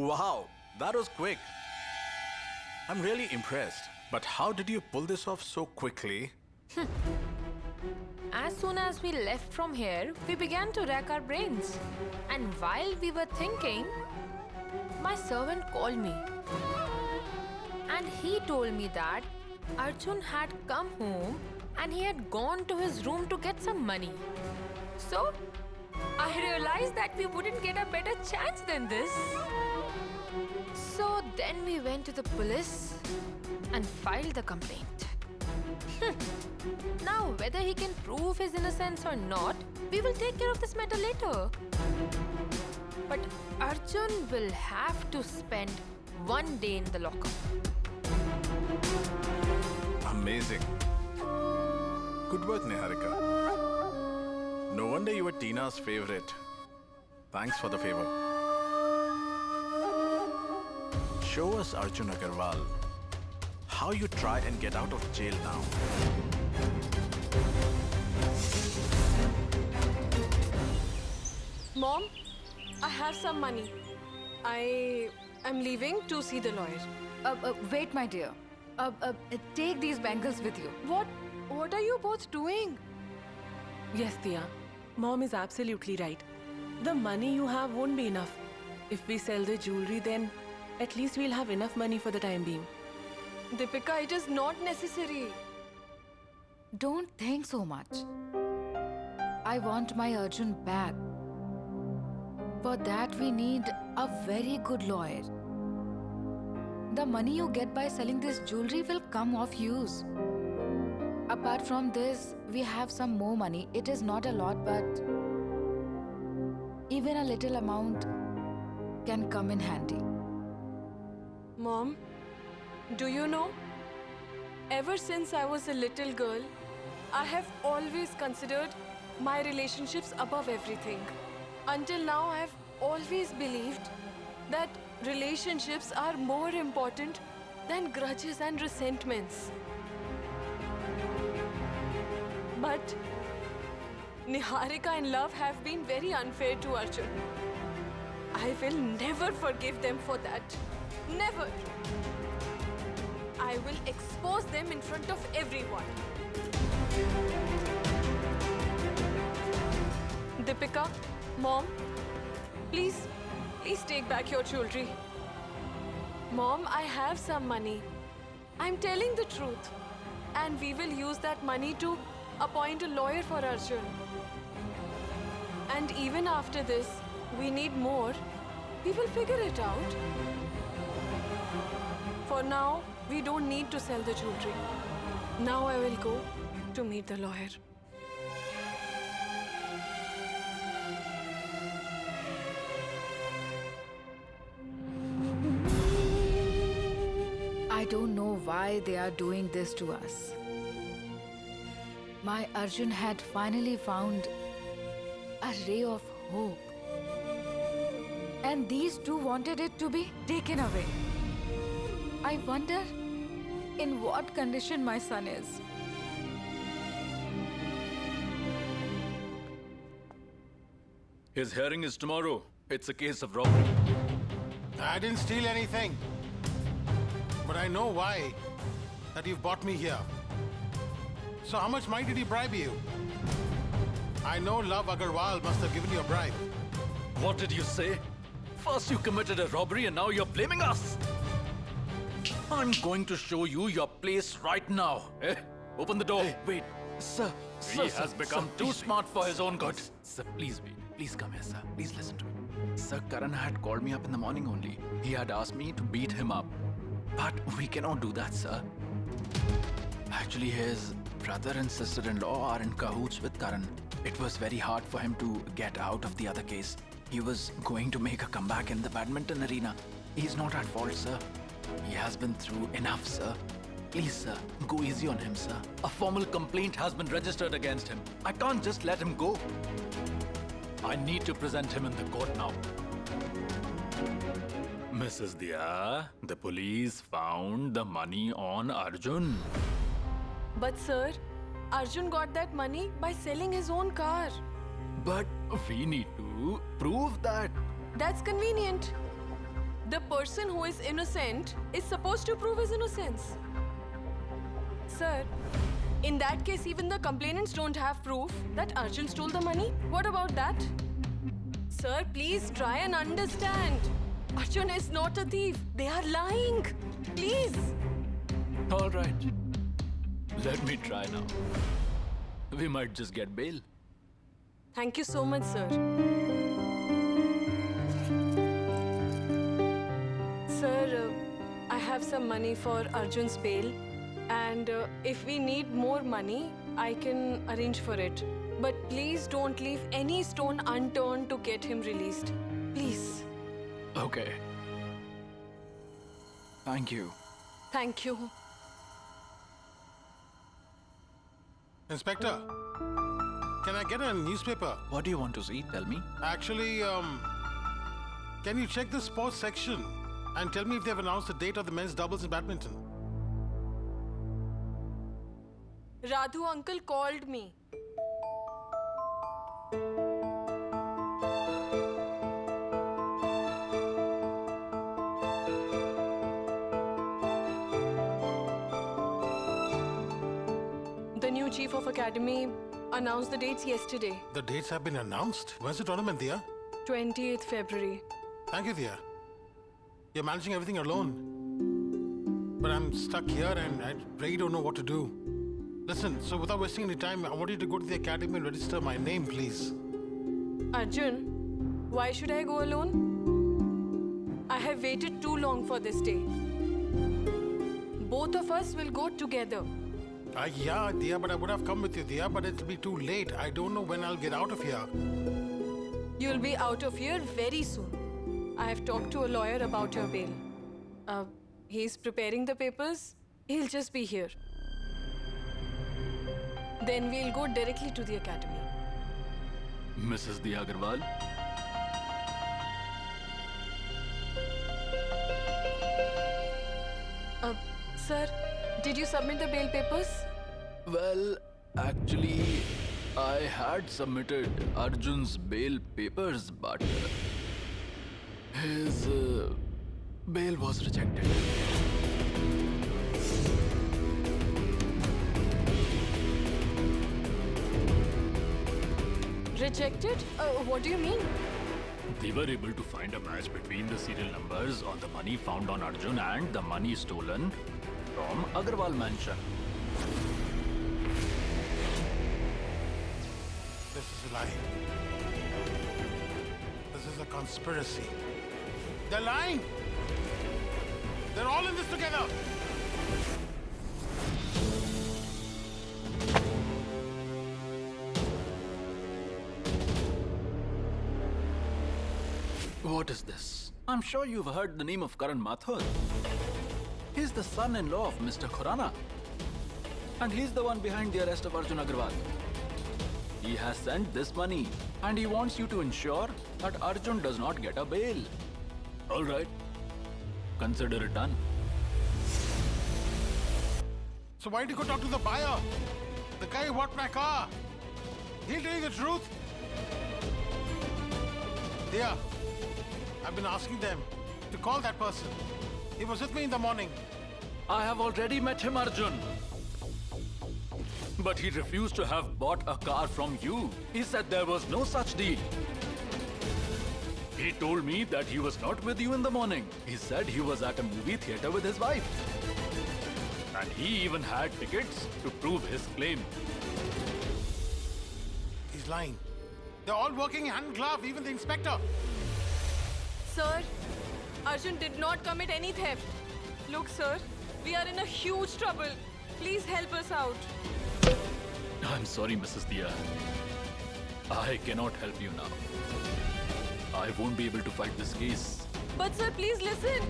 Wow, that was quick. I'm really impressed. But how did you pull this off so quickly? As soon as we left from here, we began to rack our brains. And while we were thinking, my servant called me. And he told me that Arjun had come home and he had gone to his room to get some money. So, I realized that we wouldn't get a better chance than this. So then we went to the police and filed the complaint. Now, whether he can prove his innocence or not, we will take care of this matter later. But Arjun will have to spend 1 day in the lockup. Amazing. Good work, Niharika. No wonder you were Tina's favorite. Thanks for the favor. Show us, Arjun Agarwal, how you try and get out of jail now. Mom, I have some money. I am leaving to see the lawyer. Wait, my dear. Take these bangles with you. What are you both doing? Yes, Tia. Mom is absolutely right. The money you have won't be enough. If we sell the jewelry, then at least we'll have enough money for the time being. Deepika, it is not necessary. Don't think so much. I want my Arjun back. For that, we need a very good lawyer. The money you get by selling this jewelry will come off use. Apart from this, we have some more money. It is not a lot, but even a little amount can come in handy. Mom, do you know? Ever since I was a little girl, I have always considered my relationships above everything. Until now, I have always believed that relationships are more important than grudges and resentments. But Niharika and Love have been very unfair to Arjun. I will never forgive them for that. Never. I will expose them in front of everyone. Deepika, Mom, please take back your jewelry. Mom, I have some money. I'm telling the truth. And we will use that money to appoint a lawyer for Arjun. And even after this, we need more. We will figure it out. For now, we don't need to sell the jewelry. Now I will go to meet the lawyer. I don't know why they are doing this to us. My Arjun had finally found a ray of hope. And these two wanted it to be taken away. I wonder in what condition my son is. His hearing is tomorrow. It's a case of robbery. I didn't steal anything. But I know why that you've brought me here. So how much money did he bribe you? I know Love Agarwal must have given you a bribe. What did you say? First you committed a robbery and now you're blaming us. I'm going to show you your place right now. Eh? Open the door. Hey, wait, sir. He has become too smart for his own good. Sir, please wait. Please come here, sir. Please listen to me. Sir, Karan had called me up in the morning only. He had asked me to beat him up. But we cannot do that, sir. Actually, his brother and sister-in-law are in cahoots with Karan. It was very hard for him to get out of the other case. He was going to make a comeback in the badminton arena. He's not at fault, sir. He has been through enough, sir. Please, sir, go easy on him, sir. A formal complaint has been registered against him. I can't just let him go. I need to present him in the court now. Mrs. Dia, the police found the money on Arjun. But sir, Arjun got that money by selling his own car. But we need to prove that. That's convenient. The person who is innocent is supposed to prove his innocence. Sir, in that case, even the complainants don't have proof that Arjun stole the money. What about that? Sir, please try and understand. Arjun is not a thief. They are lying. Please. All right. Let me try now. We might just get bail. Thank you so much, sir. Sir, I have some money for Arjun's bail. And if we need more money, I can arrange for it. But please don't leave any stone unturned to get him released. Please. Okay. Thank you. Thank you. Inspector, can I get a newspaper? What do you want to see? Tell me. Actually, can you check the sports section and tell me if they've announced the date of the men's doubles in badminton? Radhu uncle called me. The new chief of academy announced the dates yesterday. The dates have been announced. When's the tournament, Dia? 28th February. Thank you, Dia. You're managing everything alone. But I'm stuck here and I really don't know what to do. Listen, so without wasting any time, I want you to go to the academy and register my name, please. Arjun, why should I go alone? I have waited too long for this day. Both of us will go together. Yeah, Dia, but I would have come with you, Dia, but it'll be too late. I don't know when I'll get out of here. You'll be out of here very soon. I have talked to a lawyer about your bail. He's preparing the papers. He'll just be here. Then we'll go directly to the academy. Mrs. Dia Agarwal? Sir, did you submit the bail papers? Well, actually, I had submitted Arjun's bail papers, but his bail was rejected. Rejected? What do you mean? They were able to find a match between the serial numbers on the money found on Arjun and the money stolen from Agarwal mansion. This is a lie. This is a conspiracy. They're lying. They're all in this together. What is this? I'm sure you've heard the name of Karan Mathur. He's the son-in-law of Mr. Khurana. And he's the one behind the arrest of Arjun Agarwal. He has sent this money and he wants you to ensure that Arjun does not get a bail. All right. Consider it done. So why did you go talk to the buyer? The guy who bought my car. He'll tell you the truth. Dear, I've been asking them to call that person. He was with me in the morning. I have already met him, Arjun. But he refused to have bought a car from you. He said there was no such deal. He told me that he was not with you in the morning. He said he was at a movie theater with his wife. And he even had tickets to prove his claim. He's lying. They're all working hand in glove, even the inspector. Sir, Arjun did not commit any theft. Look, sir, we are in a huge trouble. Please help us out. I'm sorry, Mrs. Dia. I cannot help you now. I won't be able to fight this case. But sir, please listen.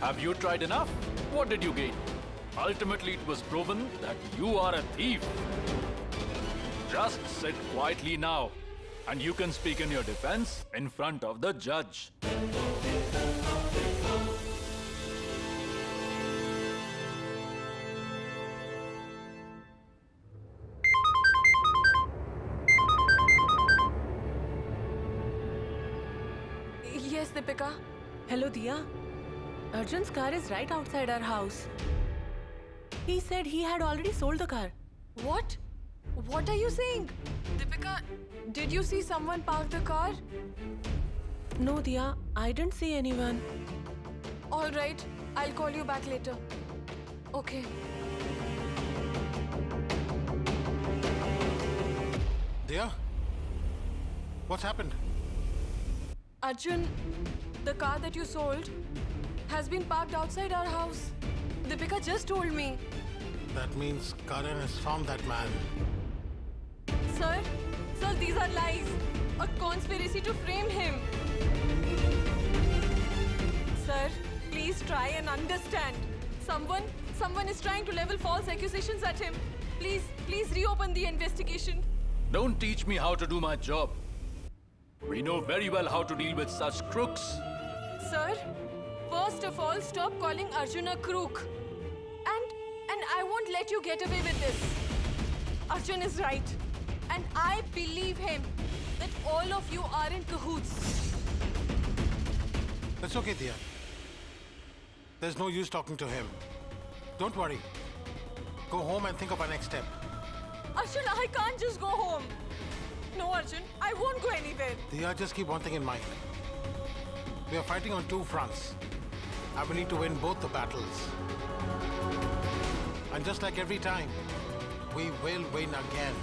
Have you tried enough? What did you gain? Ultimately, it was proven that you are a thief. Just sit quietly now, and you can speak in your defense in front of the judge. Deepika. Hello, Diya. Arjun's car is right outside our house. He said he had already sold the car. What? What are you saying? Deepika, did you see someone park the car? No, Diya, I didn't see anyone. All right, I'll call you back later. Okay. Dear? What's happened? Arjun, the car that you sold has been parked outside our house. Deepika just told me. That means Karan has found that man. Sir, these are lies. A conspiracy to frame him. Sir, please try and understand. Someone is trying to level false accusations at him. Please reopen the investigation. Don't teach me how to do my job. We know very well how to deal with such crooks. Sir, first of all, stop calling Arjun a crook. And I won't let you get away with this. Arjun is right. And I believe him that all of you are in cahoots. That's okay, dear. There's no use talking to him. Don't worry. Go home and think of our next step. Arjun, I can't just go home. No, Arjun, I won't go anywhere. Diya, just keep one thing in mind. We are fighting on two fronts, and we need to win both the battles. And just like every time, we will win again.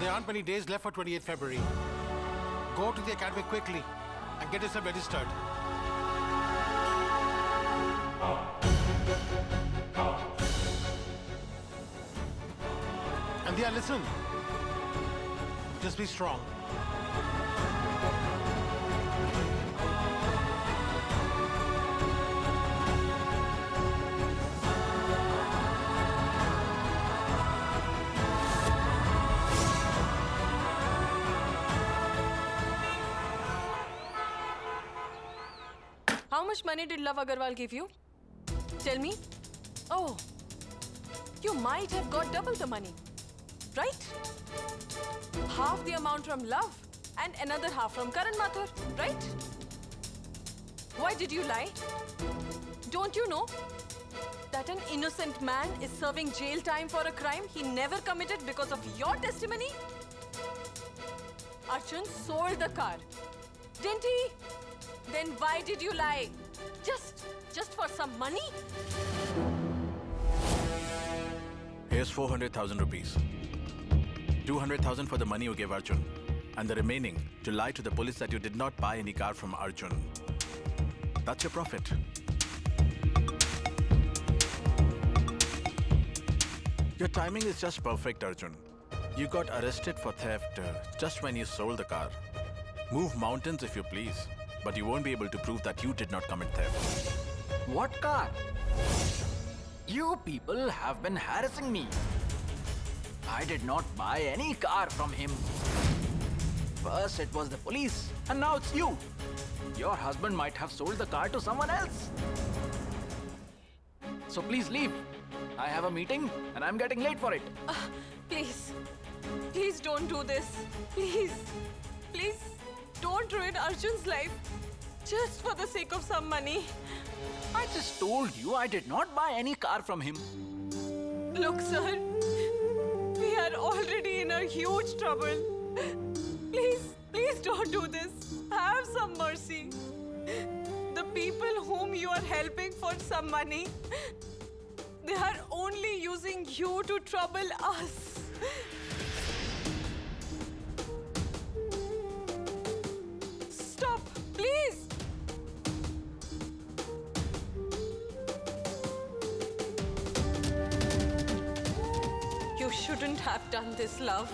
There aren't many days left for 28th February. Go to the academy quickly and get yourself registered. And Diya, listen. Just be strong. How much money did Love Agarwal give you? Tell me. Oh, you might have got double the money, right? Half the amount from Love and another half from Karan Mathur, right? Why did you lie? Don't you know that an innocent man is serving jail time for a crime he never committed because of your testimony? Arjun sold the car, didn't he? Then why did you lie? Just for some money? Here's 400,000 rupees. 200,000 for the money you gave Arjun. And the remaining to lie to the police that you did not buy any car from Arjun. That's your profit. Your timing is just perfect, Arjun. You got arrested for theft just when you sold the car. Move mountains if you please, but you won't be able to prove that you did not commit theft. What car? You people have been harassing me. I did not buy any car from him. First it was the police, and now it's you. Your husband might have sold the car to someone else. So please leave. I have a meeting and I'm getting late for it. Please don't do this. Please don't ruin Arjun's life just for the sake of some money. I just told you I did not buy any car from him. Look, sir, we are already in a huge trouble. Please don't do this. Have some mercy. The people whom you are helping for some money, they are only using you to trouble us. Stop, please. You shouldn't have done this, love.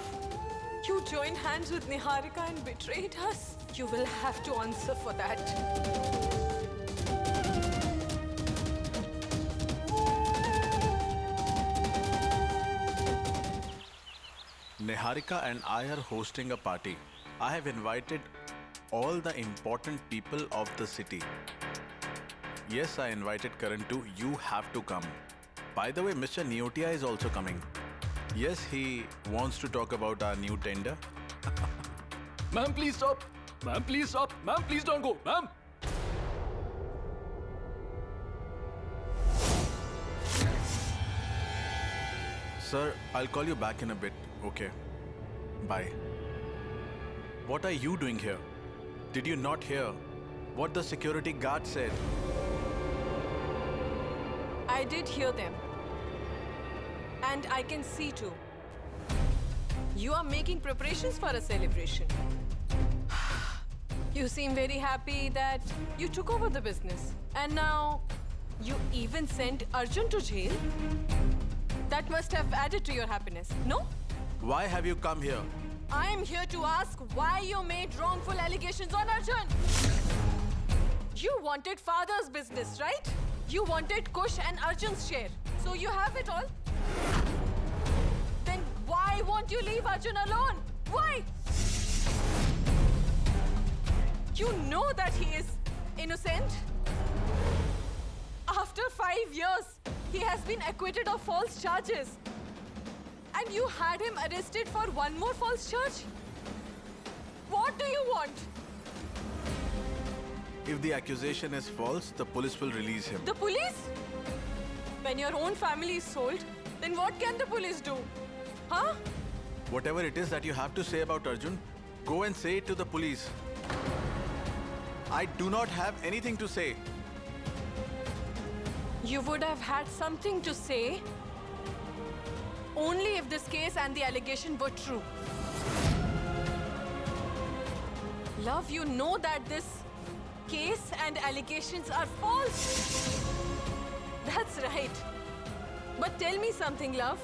You joined hands with Niharika and betrayed us. You will have to answer for that. Niharika and I are hosting a party. I have invited all the important people of the city. Yes, I invited Karan too. You have to come. By the way, Mr. Neotia is also coming. Yes, he wants to talk about our new tender. Ma'am, please stop. Ma'am, please stop. Ma'am, please don't go. Ma'am. Sir, I'll call you back in a bit, okay? Bye. What are you doing here? Did you not hear what the security guard said? I did hear them. And I can see too. You are making preparations for a celebration. You seem very happy that you took over the business. And now, you even sent Arjun to jail? That must have added to your happiness, no? Why have you come here? I am here to ask why you made wrongful allegations on Arjun. You wanted father's business, right? You wanted Kush and Arjun's share. So you have it all. Then why won't you leave Arjun alone? Why? You know that he is innocent. After 5 years, he has been acquitted of false charges. And you had him arrested for one more false charge? What do you want? If the accusation is false, the police will release him. The police? When your own family is sold, then what can the police do? Huh? Whatever it is that you have to say about Arjun, go and say it to the police. I do not have anything to say. You would have had something to say only if this case and the allegation were true. Love, you know that this case and allegations are false. That's right. But tell me something, love.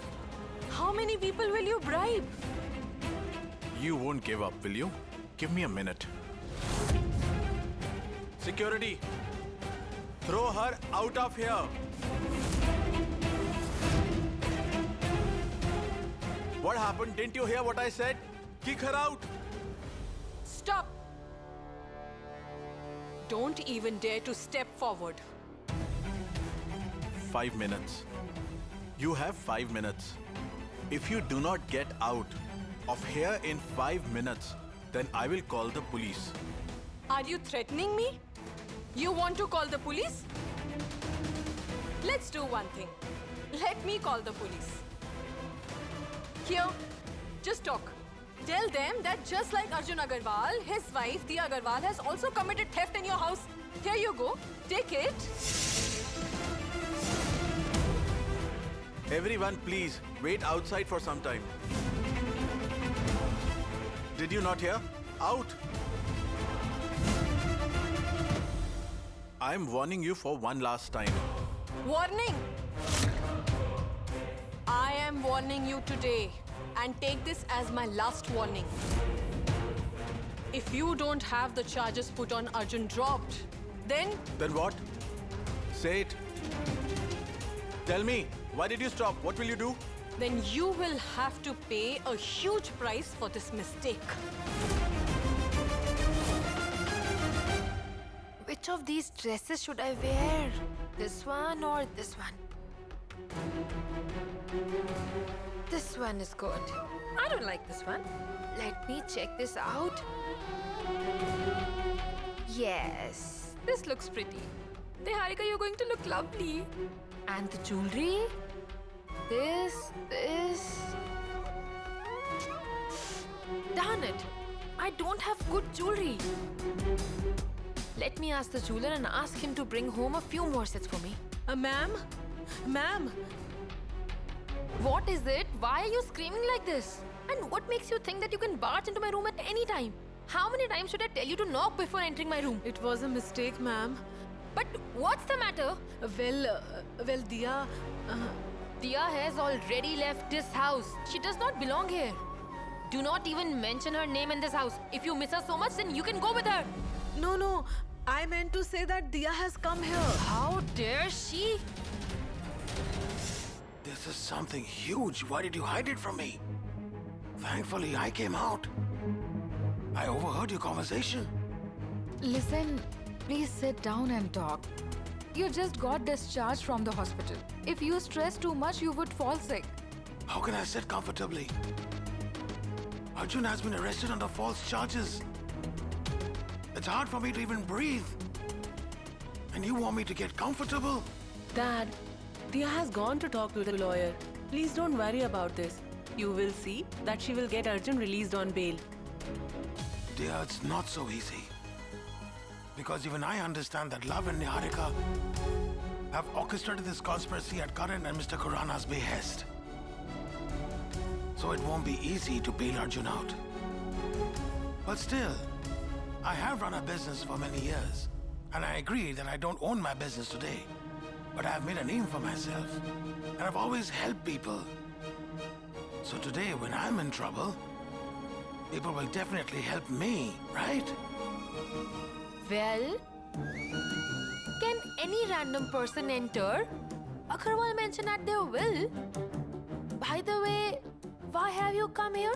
How many people will you bribe? You won't give up, will you? Give me a minute. Security! Throw her out of here! What happened? Didn't you hear what I said? Kick her out! Stop! Don't even dare to step forward. 5 minutes. You have 5 minutes. If you do not get out of here in 5 minutes, then I will call the police. Are you threatening me? You want to call the police? Let's do one thing. Let me call the police. Here, just talk. Tell them that just like Arjun Agarwal, his wife Diya Agarwal has also committed theft in your house. Here you go. Take it. Everyone, please, wait outside for some time. Did you not hear? Out! I am warning you for one last time. Warning! I am warning you today, and take this as my last warning. If you don't have the charges put on Arjun dropped, then Then what? Say it. Tell me, why did you stop? What will you do? then you will have to pay a huge price for this mistake. Which of these dresses should I wear? This one or this one? This one is good. I don't like this one. Let me check this out. Yes, this looks pretty. Niharika, you're going to look lovely. And the jewelry? This. Darn it! I don't have good jewelry. Let me ask the jeweler and ask him to bring home a few more sets for me. Ma'am? Ma'am? What is it? Why are you screaming like this? And what makes you think that you can barge into my room at any time? How many times should I tell you to knock before entering my room? It was a mistake, ma'am. But what's the matter? Well, Diya... Diya has already left this house. She does not belong here. Do not even mention her name in this house. If you miss her so much, then you can go with her. No. I meant to say that Diya has come here. How dare she? This is something huge. Why did you hide it from me? Thankfully, I came out. I overheard your conversation. Listen, please sit down and talk. You just got discharged from the hospital. If you stress too much, you would fall sick. How can I sit comfortably? Arjun has been arrested under false charges. It's hard for me to even breathe. And you want me to get comfortable? Dad, Dia has gone to talk to the lawyer. Please don't worry about this. You will see that she will get Arjun released on bail. Dear, it's not so easy. Because even I understand that Love and Niharika have orchestrated this conspiracy at Karan and Mr. Khurana's behest. So it won't be easy to bail Arjun out. But still, I have run a business for many years. And I agree that I don't own my business today. But I have made a name for myself. And I've always helped people. So today, when I'm in trouble, people will definitely help me, right? Well, can any random person enter Agarwal Mansion at their will? By the way, why have you come here?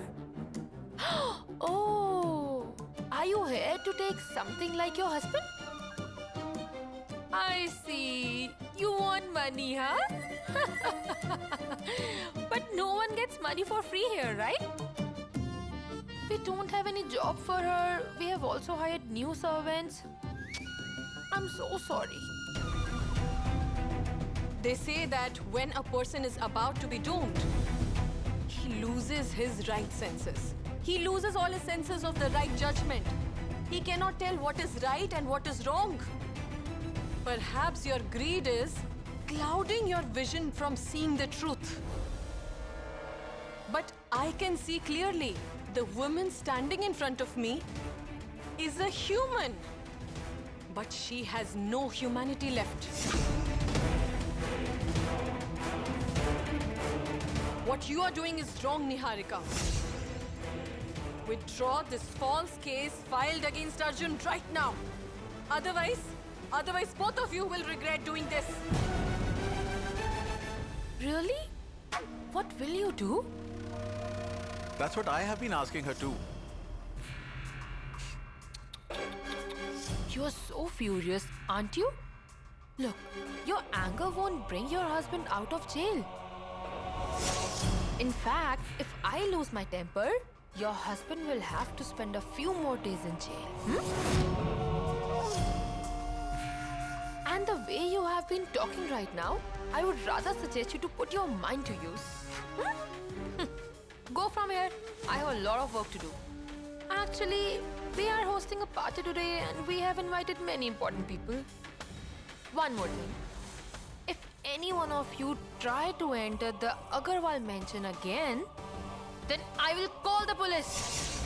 Oh, are you here to take something like your husband? I see. You want money, huh? But no one gets money for free here, right? We don't have any job for her. We have also hired new servants. I'm so sorry. They say that when a person is about to be doomed, he loses his right senses. He loses all his senses of the right judgment. He cannot tell what is right and what is wrong. Perhaps your greed is clouding your vision from seeing the truth. But I can see clearly. The woman standing in front of me is a human. But she has no humanity left. What you are doing is wrong, Niharika. Withdraw this false case filed against Arjun right now. Otherwise both of you will regret doing this. Really? What will you do? That's what I have been asking her too. You're so furious, aren't you? Look, your anger won't bring your husband out of jail. In fact, if I lose my temper, your husband will have to spend a few more days in jail. And the way you have been talking right now, I would rather suggest you to put your mind to use. Go from here. I have a lot of work to do. Actually, we are hosting a party today and we have invited many important people. One more thing. If any one of you try to enter the Agarwal mansion again, then I will call the police.